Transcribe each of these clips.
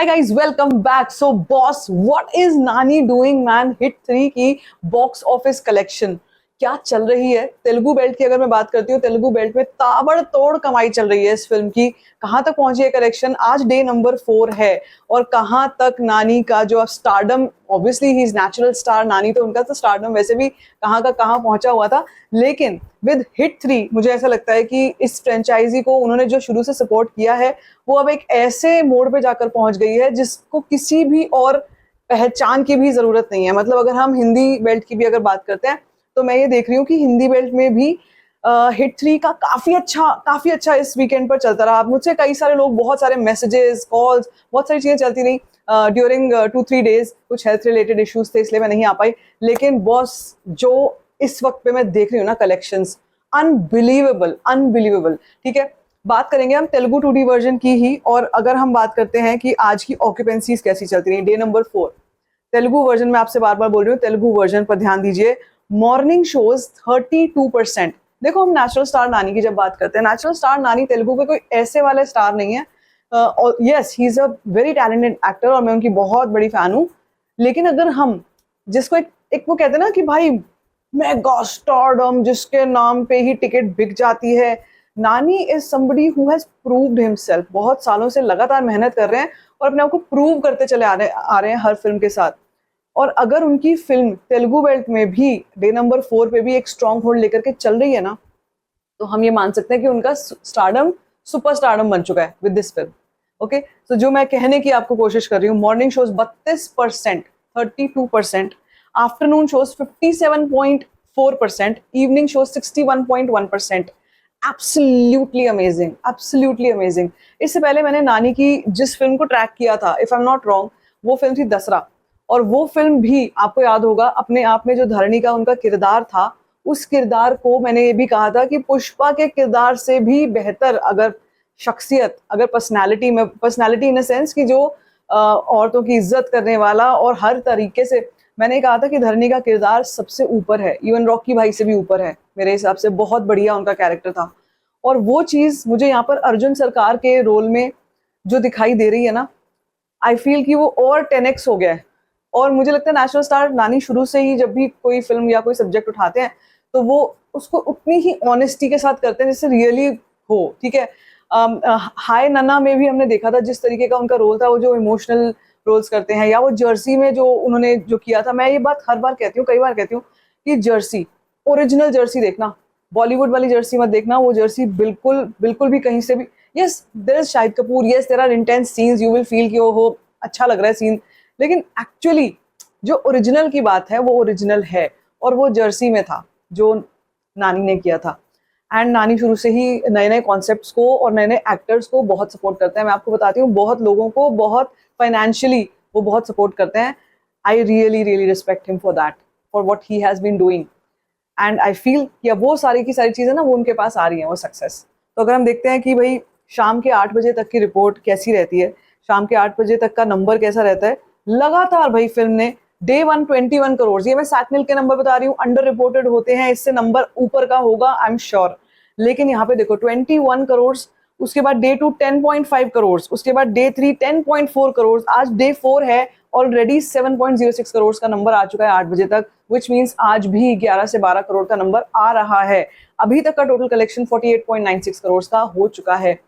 Hi guys, welcome back. So boss, what is नानी doing man? Hit 3 की box office collection क्या चल रही है? तेलुगु बेल्ट की अगर मैं बात करती हूँ, तेलुगु बेल्ट में ताबड़तोड़ कमाई चल रही है इस फिल्म की। कहाँ तक पहुंची है कलेक्शन? आज डे नंबर 4 है और कहाँ तक नानी का जो stardom, obviously he is natural star नानी, तो उनका तो स्टारडम वैसे भी कहाँ का कहाँ पहुंचा हुआ था। लेकिन विद हिट 3 मुझे ऐसा लगता है कि इस फ्रेंचाइजी को उन्होंने जो शुरू से सपोर्ट किया है वो अब एक ऐसे मोड़ पे जाकर पहुंच गई है जिसको किसी भी और पहचान की भी जरूरत नहीं है। मतलब अगर हम हिंदी बेल्ट की भी अगर बात करते हैं तो मैं ये देख रही हूँ कि हिंदी बेल्ट में भी हिट 3 का काफी अच्छा इस वीकेंड पर चलता रहा। मुझसे कई सारे लोग, बहुत सारे मैसेजेस, कॉल्स, बहुत सारी चीजें चलती रही ड्यूरिंग 2-3 डेज। कुछ हेल्थ रिलेटेड इश्यूज थे इसलिए मैं नहीं आ पाई। लेकिन बॉस, जो इस वक्त पे मैं देख रही हूँ ना कलेक्शंस, अनबिलीवेबल अनबिलीवेबल। ठीक है, बात करेंगे हम तेलुगु 2D वर्जन की ही। और अगर हम बात करते हैं कि आज की ऑक्यूपेंसीज कैसी चलती रही, डे नंबर 4 तेलुगु वर्जन में, आपसे बार बार बोल रही हूँ तेलुगु वर्जन पर ध्यान दीजिए। Morning shows 32%। देखो, हम नेचुरल स्टार नानी की जब बात करते हैं, नेचुरल स्टार नानी तेलुगु के कोई ऐसे वाले स्टार नहीं है। और yes, he is a very talented actor और मैं उनकी बहुत बड़ी फैन हूँ। लेकिन अगर हम जिसको एक वो कहते हैं ना कि भाई मेगा स्टारडम, जिसके नाम पे ही टिकट बिक जाती है, नानी is somebody who has proved himself. बहुत सालों से लगातार मेहनत कर रहे हैं और अपने आप को प्रूव करते चले आ रहे हैं हर फिल्म के साथ। और अगर उनकी फिल्म तेलुगु बेल्ट में भी डे नंबर 4 पे भी एक स्ट्रॉन्ग होल्ड लेकर के चल रही है ना, तो हम ये मान सकते हैं कि उनका स्टारडम सुपर स्टारडम बन चुका है विद दिस फिल्म। ओके, तो जो मैं कहने की आपको कोशिश कर रही हूँ, morning shows 32%, 32%, afternoon shows 57.4%, evening shows 61.1%। Absolutely amazing, absolutely amazing. इससे पहले मैंने नानी की जिस फिल्म को ट्रैक किया था, if I am not wrong, वो फिल्म थी दसरा। और वो फिल्म भी आपको याद होगा, अपने आप में जो धरणी का उनका किरदार था, उस किरदार को मैंने ये भी कहा था कि पुष्पा के किरदार से भी बेहतर अगर शख्सियत, अगर पर्सनालिटी इन अ सेंस कि जो औरतों की इज्जत करने वाला और हर तरीके से, मैंने कहा था कि धरणी का किरदार सबसे ऊपर है, इवन रॉकी भाई से भी ऊपर है मेरे हिसाब से। बहुत बढ़िया उनका कैरेक्टर था। और वो चीज मुझे यहाँ पर अर्जुन सरकार के रोल में जो दिखाई दे रही है ना, आई फील कि वो और 10x हो गया है। और मुझे लगता है नेशनल स्टार नानी शुरू से ही जब भी कोई फिल्म या कोई सब्जेक्ट उठाते हैं तो वो उसको उतनी ही ऑनेस्टी के साथ करते हैं जैसे रियली हो। ठीक है, हाय नन्ना में भी हमने देखा था जिस तरीके का उनका रोल था, वो जो इमोशनल रोल्स करते हैं, या वो जर्सी में जो उन्होंने जो किया था। मैं ये बात हर बार कहती हूँ, कई बार कहती हूँ कि जर्सी, ओरिजिनल जर्सी देखना, बॉलीवुड वाली जर्सी मत देखना। वो जर्सी बिल्कुल बिल्कुल भी कहीं से भी, yes there is Shahid Kapoor, yes there are intense scenes, you will feel कि ओहो अच्छा लग रहा है सीन, लेकिन एक्चुअली जो ओरिजिनल की बात है वो ओरिजिनल है। और वो जर्सी में था जो नानी ने किया था। एंड नानी शुरू से ही नए नए कॉन्सेप्ट्स को और नए नए एक्टर्स को बहुत सपोर्ट करते हैं। मैं आपको बताती हूँ, बहुत लोगों को बहुत फाइनेंशियली वो बहुत सपोर्ट करते हैं। I really really respect him for that, for what he has been doing. And I feel कि अब वो सारी की सारी चीज़ें ना वो उनके पास आ रही हैं, वो सक्सेस। तो अगर हम देखते हैं कि भाई शाम के 8 बजे तक की रिपोर्ट कैसी रहती है, शाम के 8 बजे तक का नंबर कैसा रहता है, लगातार भाई फिल्म ने डे 1 21 करोड़, ये मैं सैटनिल के नंबर बता रही हूँ, अंडर रिपोर्टेड होते हैं, इससे नंबर ऊपर का होगा आई एम श्योर। लेकिन यहाँ पे देखो 21 करोड़, उसके बाद डे 2 10.5 करोड़, उसके बाद डे 3 10.4 करोड़, आज डे 4 है, ऑलरेडी 7.06 करोड़ का नंबर आ चुका है 8 बजे तक, विच मीन्स आज भी 11 से 12 करोड़ का नंबर आ रहा है। अभी तक का टोटल कलेक्शन 48.96 करोड़ का हो चुका है।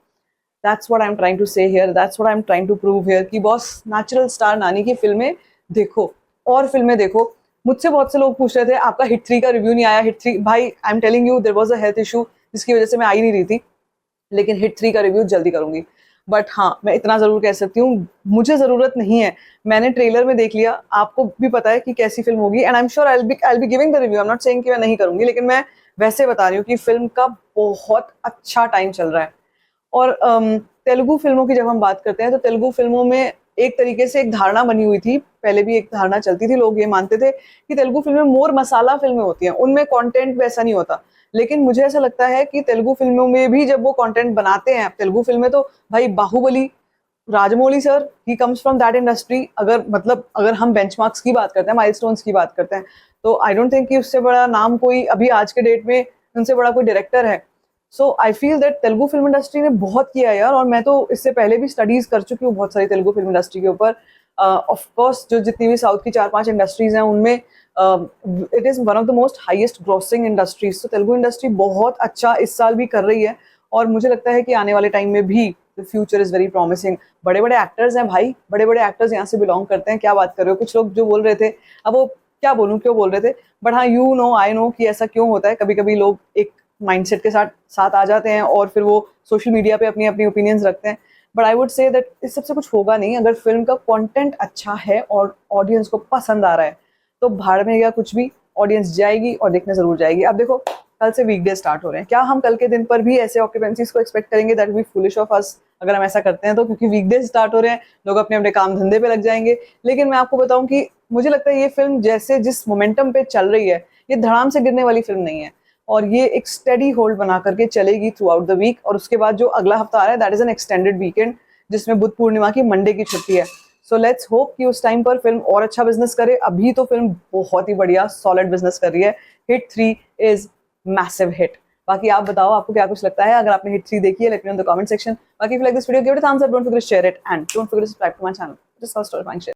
That's what I'm trying to say here, that's what I'm trying to prove here कि बॉस, नेचुरल स्टार नानी की फिल्में देखो और फिल्में देखो। मुझसे बहुत से लोग पूछ रहे थे आपका हिट 3 का रिव्यू नहीं आया। हिट 3 भाई, I am telling you, there was a health issue जिसकी वजह से मैं आ ही नहीं रही थी, लेकिन हिट 3 का रिव्यू जल्दी करूंगी। बट हाँ, मैं इतना जरूर कह सकती हूँ, मुझे जरूरत नहीं है, मैंने ट्रेलर में देख लिया, आपको भी पता है कि कैसी फिल्म होगी, and I am sure I be giving the review. I am not saying कि मैं नहीं करूंगी, लेकिन मैं वैसे बता रही हूँ कि फिल्म का बहुत अच्छा टाइम चल रहा है। और तेलुगु फिल्मों की जब हम बात करते हैं तो तेलुगु फिल्मों में एक तरीके से एक धारणा बनी हुई थी, पहले भी एक धारणा चलती थी, लोग ये मानते थे कि तेलुगु फिल्में मोर मसाला फिल्में होती हैं, उनमें कंटेंट वैसा नहीं होता। लेकिन मुझे ऐसा लगता है कि तेलुगु फिल्मों में भी जब वो कंटेंट बनाते हैं, तेलुगु फिल्में तो भाई Baahubali, Rajamouli sir, he comes from that industry. अगर हम बेंचमार्क्स की बात करते हैं, माइलस्टोन्स की बात करते हैं, तो आई डोंट थिंक कि उससे बड़ा नाम कोई अभी आज के डेट में, उनसे बड़ा कोई डायरेक्टर है। So I feel that Telugu film industry ने बहुत किया है यार, और मैं तो इससे पहले भी स्टडीज कर चुकी हूँ बहुत सारी तेलुगु फिल्म इंडस्ट्री के ऊपर। ऑफ कोर्स जो जितनी भी साउथ की 4-5 इंडस्ट्रीज हैं उनमें it is one of the most highest grossing industries. तो तेलुगु इंडस्ट्री बहुत अच्छा इस साल भी कर रही है, और मुझे लगता है कि आने वाले टाइम में भी the future is very promising. बड़े बड़े एक्टर्स हैं भाई, बड़े बड़े एक्टर्स यहाँ से बिलोंग करते हैं, क्या बात कर रहे हो। कुछ लोग जो बोल रहे थे, अब वो क्या बोलूँ क्यों बोल रहे थे, बट हाँ यू नो आई नो कि ऐसा क्यों होता है। कभी कभी लोग एक माइंडसेट के साथ साथ आ जाते हैं और फिर वो सोशल मीडिया पे अपनी अपनी ओपिनियंस रखते हैं, but I would say that इस सबसे कुछ होगा नहीं। अगर फिल्म का कंटेंट अच्छा है और ऑडियंस को पसंद आ रहा है तो भाड़ में या कुछ भी, ऑडियंस जाएगी और देखने जरूर जाएगी। अब देखो कल से वीकडे स्टार्ट हो रहे हैं, क्या हम कल के दिन पर भी ऐसे ऑक्यूपेंसीज को एक्सपेक्ट करेंगे? That B foolish of us अगर हम ऐसा करते हैं तो, क्योंकि वीकडे स्टार्ट हो रहे हैं, लोग अपने अपने काम धंधे पे लग जाएंगे। लेकिन मैं आपको बताऊं कि मुझे लगता है ये फिल्म जैसे जिस मोमेंटम पे चल रही है, ये धड़ाम से गिरने वाली फिल्म नहीं है, और ये एक स्टेडी होल्ड बना करके चलेगी थ्रू आउट द वीक। और उसके बाद जो अगला हफ्ता आ रहा है that is an extended weekend, जिसमें बुद्ध पूर्णिमा की मंडे की छुट्टी है। सो लेट्स होप कि उस टाइम पर फिल्म और अच्छा बिजनेस करे। अभी तो फिल्म बहुत ही बढ़िया सॉलिड बिजनेस कर रही है। Hit 3 is massive hit. बाकी आप बताओ आपको क्या कुछ लगता है, अगर आपने हिट 3 देखी है let me know in the comment section. बाकी if you like this video give it a thumbs up, don't forget to share it and don't forget to subscribe to my channel. Just